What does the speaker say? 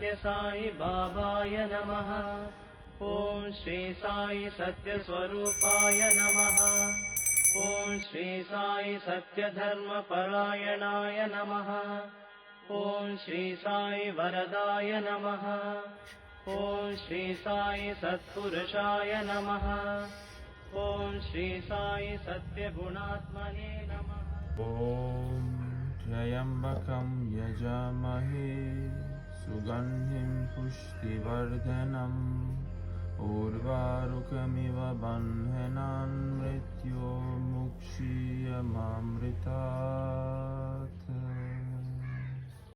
सत्य साई बाबाय नमः। ओम श्री साई सत्य स्वरूपाय नमः। ओम श्री साई सत्य धर्म परायणाय नमः। ओम श्री साई वरदाय नमः। ओम श्री साई सत्पुरुषाय नमः। ओम श्री साई सत्य गुणात्मने नमः। ओम त्र्यंबकं यजामहे सुगंधिं पुष्टिवर्धनम् उर्वारुकमिव बन्धनान् मृत्योर्मुक्षीयमामृतात्।